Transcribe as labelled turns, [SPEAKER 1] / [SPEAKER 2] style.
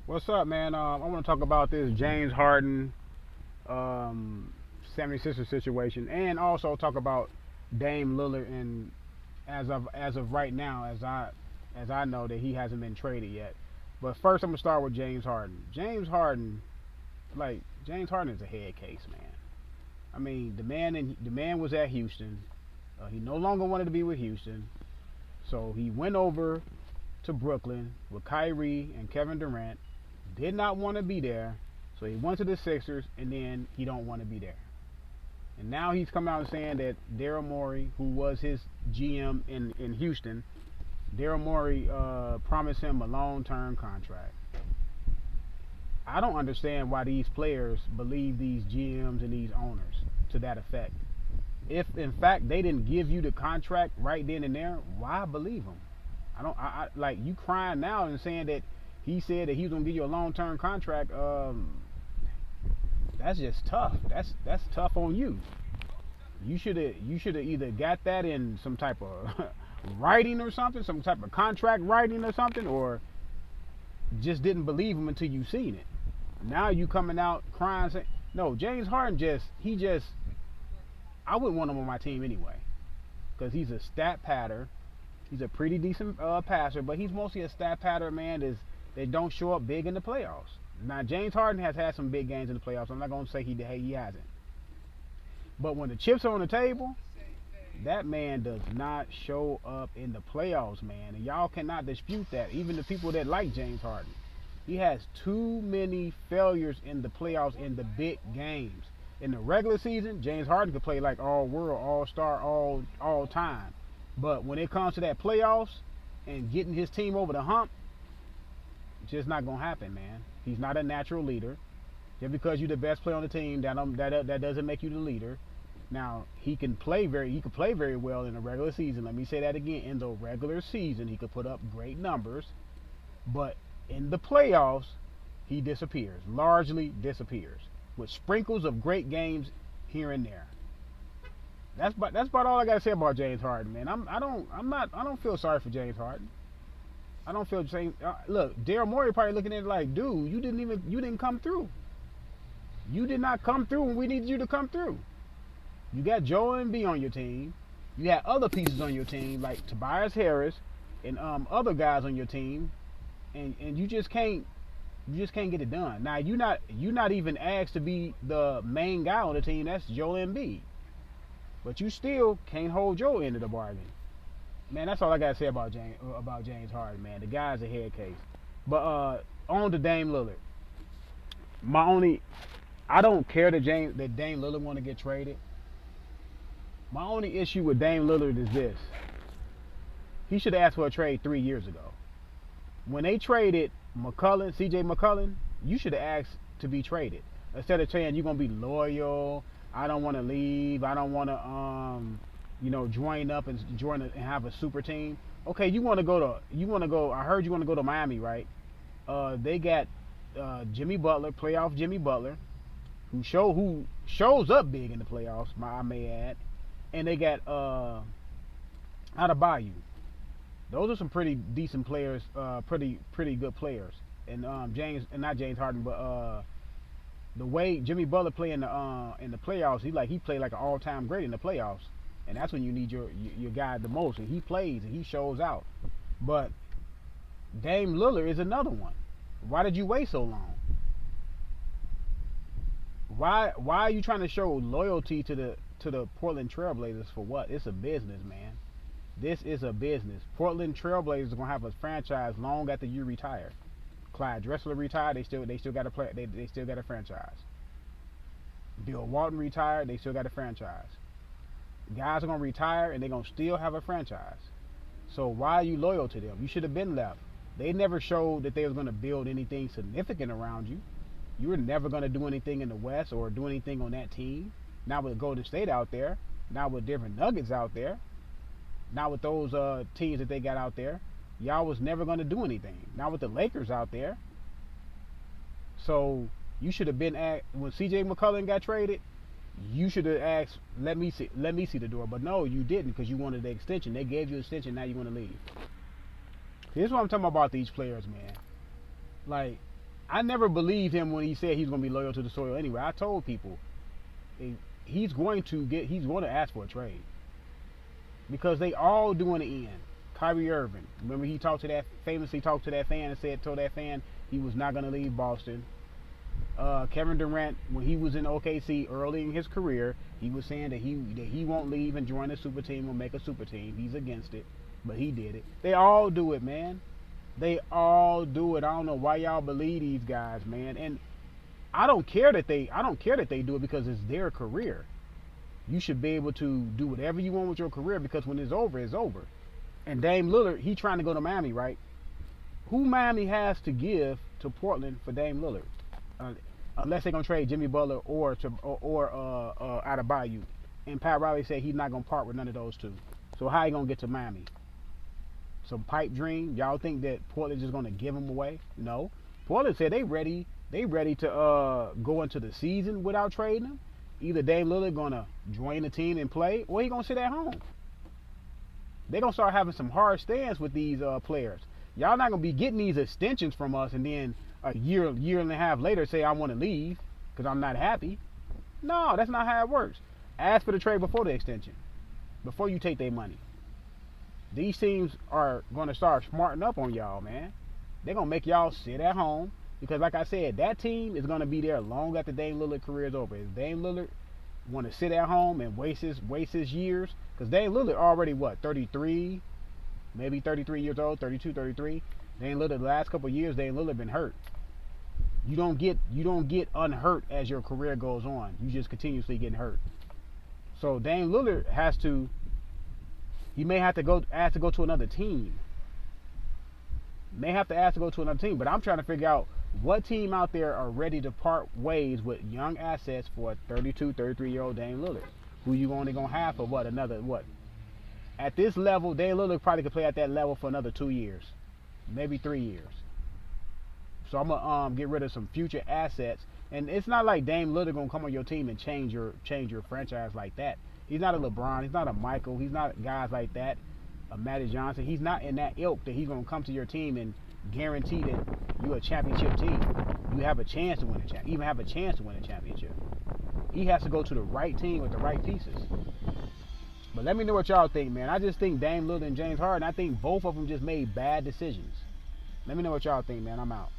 [SPEAKER 1] What's up, man? I want to talk about this James Harden, um, 76ers situation, and also talk about Dame Lillard. And as of right now, as I know that he hasn't been traded yet. But first, I'm gonna start with James Harden. James Harden is a head case, man. I mean, the man was at Houston. He no longer wanted to be with Houston, so he went over to Brooklyn with Kyrie and Kevin Durant. Did not want to be there, so he went to the Sixers, and then he don't want to be there. And now he's come out and saying that Daryl Morey, who was his GM in Houston, Daryl Morey promised him a long-term contract. I don't understand why these players believe these GMs and these owners to that effect. If in fact they didn't give you the contract right then and there, why believe them? I don't. I like you crying now and saying that he said that he was gonna give you a long-term contract. That's just tough. That's tough on you. You should have either got that in some type of writing or something, some type of contract writing or something, or just didn't believe him until you seen it. Now you coming out crying saying, no, James Harden just I wouldn't want him on my team anyway because he's a stat patter. He's a pretty decent passer, but he's mostly a stat patter man that don't show up big in the playoffs. Now James Harden has had some big games in the playoffs. I'm not gonna say he hasn't, but when the chips are on the table, that man does not show up in the playoffs, man. And y'all cannot dispute that. Even the people that like James Harden, he has too many failures in the playoffs in the big games. In the regular season, James Harden could play like all world, all star, all time. But when it comes to that playoffs and getting his team over the hump, it's just not gonna happen, man. He's not a natural leader. Just because you're the best player on the team, that doesn't make you the leader. Now he could play very well in the regular season. Let me say that again. In the regular season, he could put up great numbers, but in the playoffs, he disappears. Largely disappears with sprinkles of great games here and there. That's about all I gotta say about James Harden, man. I don't feel sorry for James Harden. I don't feel James. Look, Daryl Morey probably looking at it like, dude, you didn't come through. You did not come through when we needed you to come through. You got Joel and B on your team. You had other pieces on your team like Tobias Harris and other guys on your team, and you just can't get it done. Now you not even asked to be the main guy on the team. That's Joel and B, but you still can't hold your end of the bargain. Man, that's all I gotta say about James Harden. Man, the guy's a head case. But on to Dame Lillard. My only, I don't care that Dame Lillard want to get traded. My only issue with Dame Lillard is this: he should have asked for a trade 3 years ago. When they traded C.J. McCollum, you should have asked to be traded instead of saying you're gonna be loyal. I don't want to leave. I don't want to join up and have a super team. Okay, you want to go. I heard you want to go to Miami, right? They got Jimmy Butler, playoff Jimmy Butler, who shows up big in the playoffs. I may add, and they got out of Bayou. Those are some pretty decent players, pretty good players. And not James Harden, but the way Jimmy Butler play in the playoffs, he played like an all-time great in the playoffs, and that's when you need your guy the most. And he plays and he shows out. But Dame Lillard is another one. Why did you wait so long? Why are you trying to show loyalty to the Portland Trailblazers for what? It's a business, man. This is a business. Portland Trailblazers are gonna have a franchise long after you retire. Clyde Drexler retired, they still got to play. They still got a franchise. Bill Walton retired, they still got a franchise. Guys are gonna retire and they're gonna still have a franchise. So why are you loyal to them? You should have been left. They never showed that they was gonna build anything significant around you. You were never gonna do anything in the West or do anything on that team. Not with Golden State out there. Not with different Nuggets out there. Not with those teams that they got out there. Y'all was never going to do anything. Not with the Lakers out there. So you should have been at when C.J. McCollum got traded. You should have asked, let me see the door. But no, you didn't because you wanted the extension. They gave you an extension. Now you want to leave. Here's what I'm talking about these players, man. Like I never believed him when he said he's going to be loyal to the soil anyway. I told people he's going to ask for a trade because they all doing the end. Kyrie Irving, remember he famously talked to that fan and told that fan he was not going to leave Boston. Kevin Durant, when he was in OKC early in his career, he was saying that he won't leave and join a super team or make a super team. He's against it, but he did it. They all do it, man. They all do it. I don't know why y'all believe these guys, man. And I don't care that they do it because it's their career. You should be able to do whatever you want with your career because when it's over, it's over. And Dame Lillard, he trying to go to Miami, right? Who Miami has to give to Portland for Dame Lillard? Unless they're gonna trade Jimmy Butler or out of Bayou. And Pat Riley said he's not gonna part with none of those two. So how he gonna get to Miami? Some pipe dream? Y'all think that Portland's just gonna give him away? No. Portland said they ready to go into the season without trading him. Either Dame Lillard gonna join the team and play, or he gonna sit at home. They gonna start having some hard stands with these players. Y'all not gonna be getting these extensions from us, and then a year and a half later say I want to leave because I'm not happy. No, that's not how it works. Ask for the trade before the extension, before you take their money. These teams are gonna start smarting up on y'all, man. They're gonna make y'all sit at home because, like I said, that team is gonna be there long after Dame Lillard career is over. If Dame Lillard want to sit at home and waste his years, because Dame Lillard already 33, maybe 33 years old, 32, 33. Dame Lillard the last couple of years, Dame Lillard been hurt. You don't get unhurt as your career goes on. You just continuously getting hurt. So Dame Lillard may have to ask to go to another team. But I'm trying to figure out what team out there are ready to part ways with young assets for a 32, 33-year-old Dame Lillard, who you only gonna have for what? At this level, Dame Lillard probably could play at that level for another 2 years, maybe 3 years. So I'm gonna get rid of some future assets, and it's not like Dame Lillard gonna come on your team and change your franchise like that. He's not a LeBron, he's not a Michael, he's not guys like that, a Magic Johnson. He's not in that ilk that he's gonna come to your team and guarantee that you're a championship team. You have a chance to win a championship. He has to go to the right team with the right pieces. But let me know what y'all think, man. I just think Dame Lillard and James Harden, I think both of them just made bad decisions. Let me know what y'all think, man. I'm out.